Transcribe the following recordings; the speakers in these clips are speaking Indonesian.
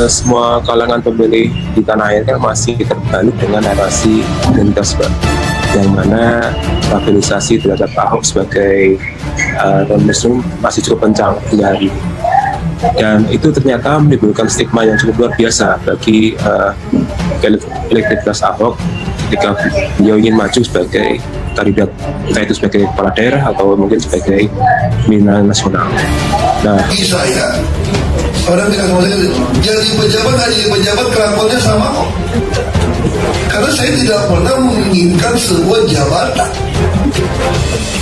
semua kalangan pemilih di tanah air kan masih terbalut dengan narasi identitas, Pak, yang mana stabilisasi terhadap Ahok sebagai non-muslim masih cukup kencang hingga hari ini. Dan itu ternyata menimbulkan stigma yang cukup luar biasa bagi elektabilitas Ahok ketika beliau ingin maju sebagai kandidat, entah itu sebagai kepala daerah atau mungkin sebagai pimpinan nasional. Nah, saya orang bilang sama saya, jadi pejabat hanya jadi pejabat, kelakuannya sama kok. Karena saya tidak pernah menginginkan sebuah jabatan.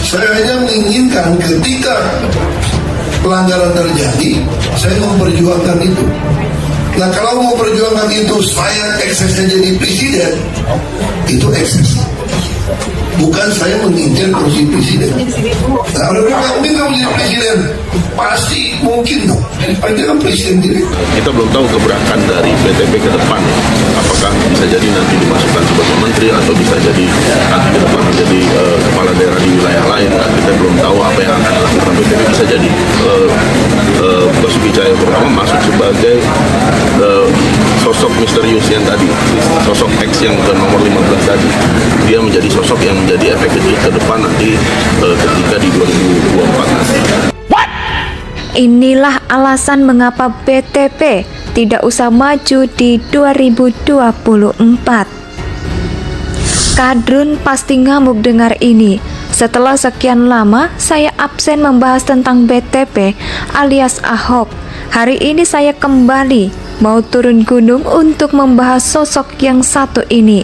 Saya hanya menginginkan ketika pelanggaran terjadi, saya memperjuangkan itu. Nah, kalau mau perjuangkan itu saya eksesnya jadi presiden, itu ekses. Bukan saya mengincar kursi presiden. Nah, orang bilang nggak mungkin kamu jadi presiden, pasti mungkin dong. Dia kan presiden diri. Kita belum tahu gebrakan dari BTP ke depan. Apakah bisa jadi nanti dimasukkan sebagai menteri atau bisa jadi nanti ke depan menjadi kepala daerah di wilayah lain. Nah, kita belum tahu apa yang akan dilakukan BTP. Bisa jadi Basuki Cahayapurnama masuk sebagai sosok misterius yang tadi, sosok X yang ke nomor 15 tadi. Dia menjadi sosok yang menjadi efek kecil ke depan nanti ketika di 2024 nanti. Inilah alasan mengapa BTP tidak usah maju di 2024. Kadrun pasti ngamuk dengar ini. Setelah sekian lama saya absen membahas tentang BTP alias Ahok. Hari ini saya kembali mau turun gunung untuk membahas sosok yang satu ini,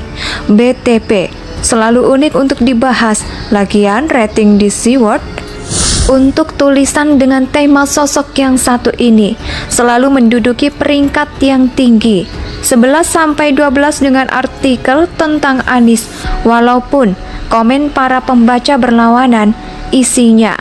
BTP. Selalu unik untuk dibahas. Lagian rating di SeaWorld untuk tulisan dengan tema sosok yang satu ini selalu menduduki peringkat yang tinggi, 11-12 dengan artikel tentang Anies, walaupun komen para pembaca berlawanan isinya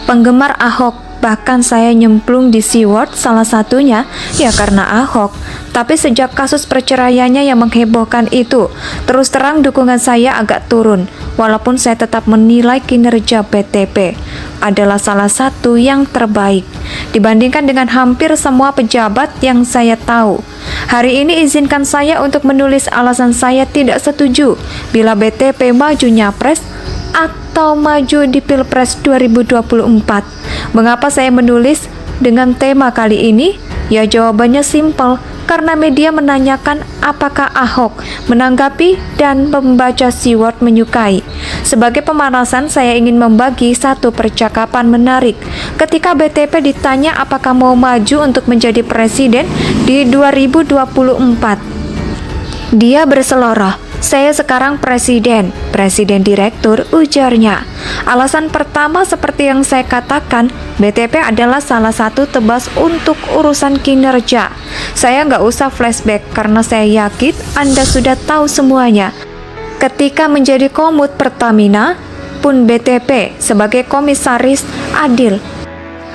penggemar Ahok. Bahkan saya nyemplung di SeaWorld salah satunya ya karena Ahok. Tapi sejak kasus perceraiannya yang menghebohkan itu, terus terang dukungan saya agak turun. Walaupun saya tetap menilai kinerja BTP adalah salah satu yang terbaik dibandingkan dengan hampir semua pejabat yang saya tahu. Hari ini izinkan saya untuk menulis alasan saya tidak setuju bila BTP maju nyapres atau maju di Pilpres 2024. Mengapa saya menulis dengan tema kali ini? Ya jawabannya simpel, karena media menanyakan apakah Ahok menanggapi dan pembaca SeaWorld menyukai. Sebagai pemanasan saya ingin membagi satu percakapan menarik ketika BTP ditanya apakah mau maju untuk menjadi presiden di 2024. Dia berseloroh, "Saya sekarang presiden direktur," ujarnya. Alasan pertama seperti yang saya katakan, BTP adalah salah satu tebas untuk urusan kinerja. Saya nggak usah flashback karena saya yakin Anda sudah tahu semuanya. Ketika menjadi komut Pertamina pun BTP sebagai komisaris adil.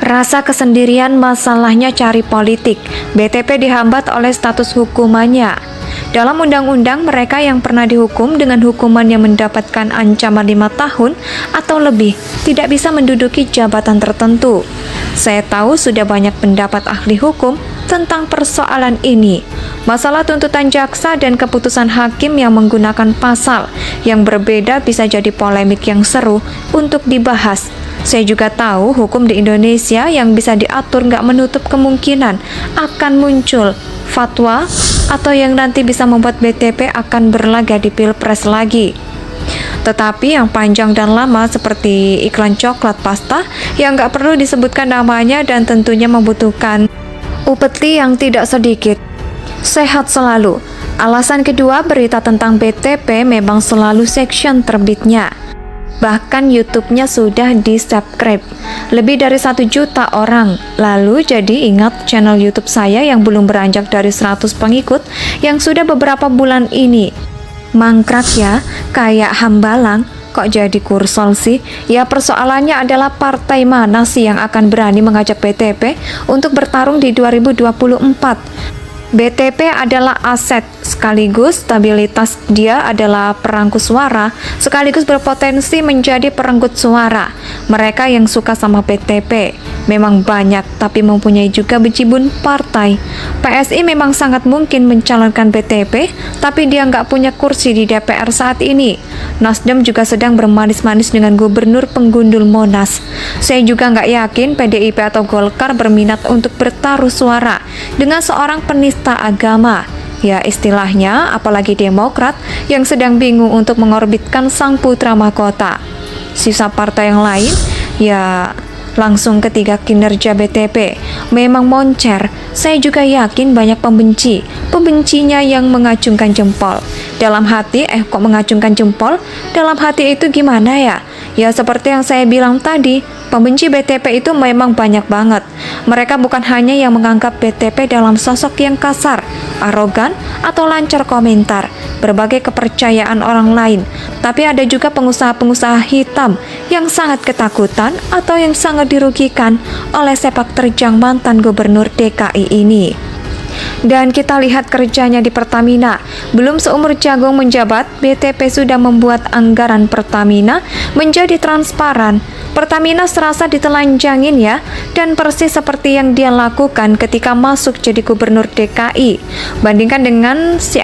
Rasa kesendirian masalahnya cari politik. BTP dihambat oleh status hukumannya. Dalam undang-undang, mereka yang pernah dihukum dengan hukuman yang mendapatkan ancaman 5 tahun atau lebih tidak bisa menduduki jabatan tertentu. Saya tahu sudah banyak pendapat ahli hukum tentang persoalan ini. Masalah tuntutan jaksa dan keputusan hakim yang menggunakan pasal yang berbeda bisa jadi polemik yang seru untuk dibahas. Saya juga tahu hukum di Indonesia yang bisa diatur nggak menutup kemungkinan akan muncul fatwa atau yang nanti bisa membuat BTP akan berlaga di Pilpres lagi. Tetapi yang panjang dan lama seperti iklan coklat pasta yang nggak perlu disebutkan namanya dan tentunya membutuhkan upeti yang tidak sedikit. Sehat selalu. Alasan kedua, berita tentang BTP memang selalu section terbitnya. Bahkan YouTube-nya sudah di-subscribe lebih dari 1 juta orang. Lalu jadi ingat channel YouTube saya yang belum beranjak dari 100 pengikut yang sudah beberapa bulan ini mangkrak ya, kayak Hambalang. Kok jadi kursol sih? Ya persoalannya adalah partai mana sih yang akan berani mengajak BTP untuk bertarung di 2024? BTP adalah aset sekaligus stabilitas dia adalah perangku suara, sekaligus berpotensi menjadi perenggut suara. Mereka yang suka sama BTP memang banyak, tapi mempunyai juga bejibun partai. PSI memang sangat mungkin mencalonkan BTP, tapi dia nggak punya kursi di DPR saat ini. Nasdem juga sedang bermanis-manis dengan gubernur penggundul Monas. Saya juga nggak yakin PDIP atau Golkar berminat untuk bertaruh suara dengan seorang penista agama. Ya istilahnya, apalagi Demokrat yang sedang bingung untuk mengorbitkan sang putra mahkota. Sisa partai yang lain, ya langsung ketiga kinerja BTP memang moncer. Saya juga yakin banyak pembencinya yang mengacungkan jempol. Dalam hati, kok mengacungkan jempol? Dalam hati itu gimana ya? Ya seperti yang saya bilang tadi, pembenci BTP itu memang banyak banget. Mereka bukan hanya yang menganggap BTP dalam sosok yang kasar, arogan, atau lancar komentar, berbagai kepercayaan orang lain, tapi ada juga pengusaha-pengusaha hitam yang sangat ketakutan atau yang sangat dirugikan oleh sepak terjang mantan gubernur DKI ini. Dan kita lihat kerjanya di Pertamina. Belum seumur jagung menjabat, BTP sudah membuat anggaran Pertamina menjadi transparan. Pertamina serasa ditelanjangin ya, dan persis seperti yang dia lakukan ketika masuk jadi gubernur DKI. Bandingkan dengan si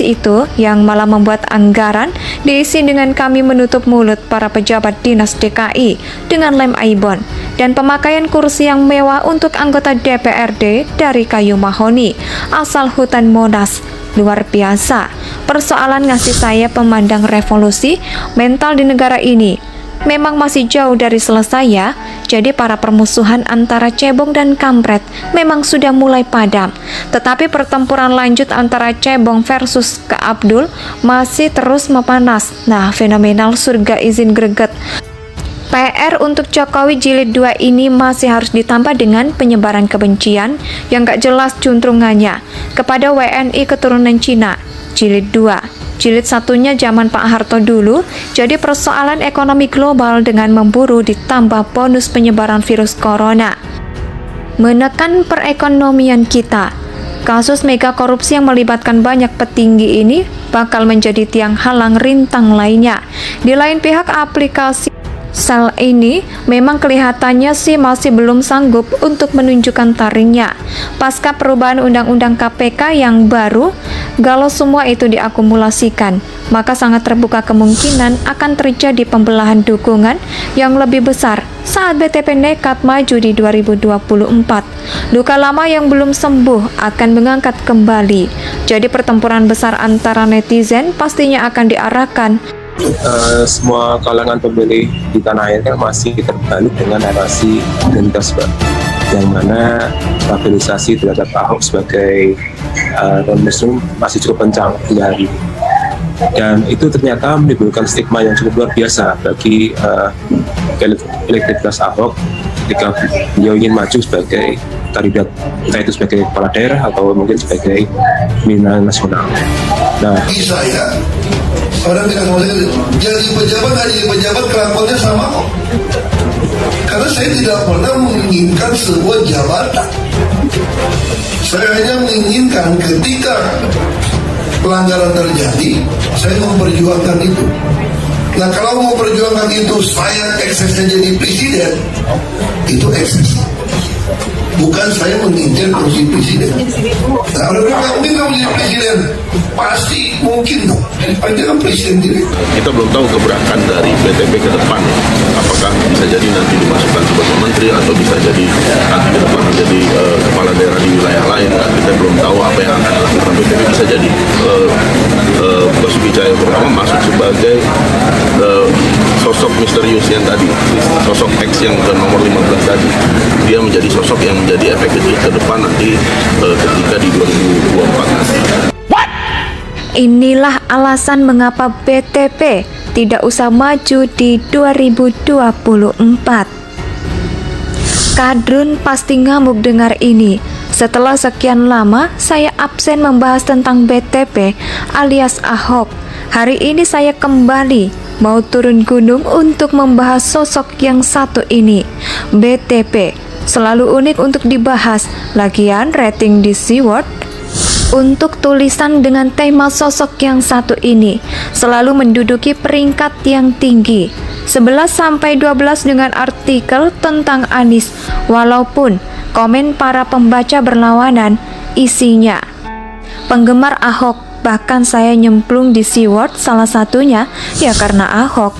itu yang malah membuat anggaran diisi dengan kami menutup mulut para pejabat dinas DKI dengan lem Aibon dan pemakaian kursi yang mewah untuk anggota DPRD dari kayu mahoni asal hutan Monas. Luar biasa. Persoalan ngasih saya pemandang revolusi mental di negara ini memang masih jauh dari selesai ya. Jadi para permusuhan antara cebong dan kampret memang sudah mulai padam. Tetapi pertempuran lanjut antara cebong versus Kak Abdul masih terus memanas. Nah, fenomenal surga izin greget. PR untuk Jokowi jilid 2 ini masih harus ditambah dengan penyebaran kebencian yang gak jelas juntrungannya kepada WNI keturunan Cina. Jilid 2. Jilid 1-nya zaman Pak Harto dulu, jadi persoalan ekonomi global dengan memburu ditambah bonus penyebaran virus corona. Menekan perekonomian kita. Kasus mega korupsi yang melibatkan banyak petinggi ini bakal menjadi tiang halang rintang lainnya. Di lain pihak, aplikasi Sel ini memang kelihatannya sih masih belum sanggup untuk menunjukkan taringnya. Pasca perubahan Undang-Undang KPK yang baru, kalau semua itu diakumulasikan, maka sangat terbuka kemungkinan akan terjadi pembelahan dukungan yang lebih besar saat BTP nekat maju di 2024. Luka lama yang belum sembuh akan mengangkat kembali. Jadi pertempuran besar antara netizen pastinya akan diarahkan. Semua kalangan pemilih di tanah air kan masih terbalut dengan narasi identitas, Pak, yang mana stabilisasi terhadap Ahok sebagai non-muslim masih cukup kencang hingga hari ini. Dan itu ternyata menimbulkan stigma yang cukup luar biasa bagi elektabilitas Ahok ketika beliau ingin maju sebagai kandidat, entah itu sebagai kepala daerah atau mungkin sebagai pimpinan nasional. Nah, saya orang bilang sama saya, jadi pejabat kelakuannya sama kok. Karena saya tidak pernah menginginkan sebuah jabatan. Saya hanya menginginkan ketika pelanggaran terjadi, saya memperjuangkan itu. Nah, kalau mau perjuangkan itu saya eksesnya jadi presiden, itu ekses. Bukan saya mengincar kursi presiden. Nah, kalau nggak mungkin kamu jadi presiden, pasti mungkin dong. Dia kan presiden juga. Kita belum tahu gebrakan dari BTP ke depan. Apakah bisa jadi nanti dimasukkan sebagai menteri atau bisa jadi nanti ke depan menjadi kepala daerah di wilayah lain. Nah, kita belum tahu apa yang akan dilakukan BTP. Bisa jadi Basuki Cahayapurnama masuk sebagai sosok misterius yang tadi, sosok X yang ke nomor 15 tadi. Dia menjadi sosok yang menjadi efek kecil ke depan nanti ketika di 2024 nanti. Inilah alasan mengapa BTP tidak usah maju di 2024. Kadrun pasti ngamuk dengar ini. Setelah sekian lama saya absen membahas tentang BTP alias Ahok. Hari ini saya kembali mau turun gunung untuk membahas sosok yang satu ini, BTP. Selalu unik untuk dibahas. Lagian rating di SeaWorld Untuk tulisan dengan tema sosok yang satu ini selalu menduduki peringkat yang tinggi 11-12 dengan artikel tentang Anies, walaupun komen para pembaca berlawanan isinya. Penggemar Ahok, bahkan saya nyemplung di SeaWorld salah satunya ya karena Ahok.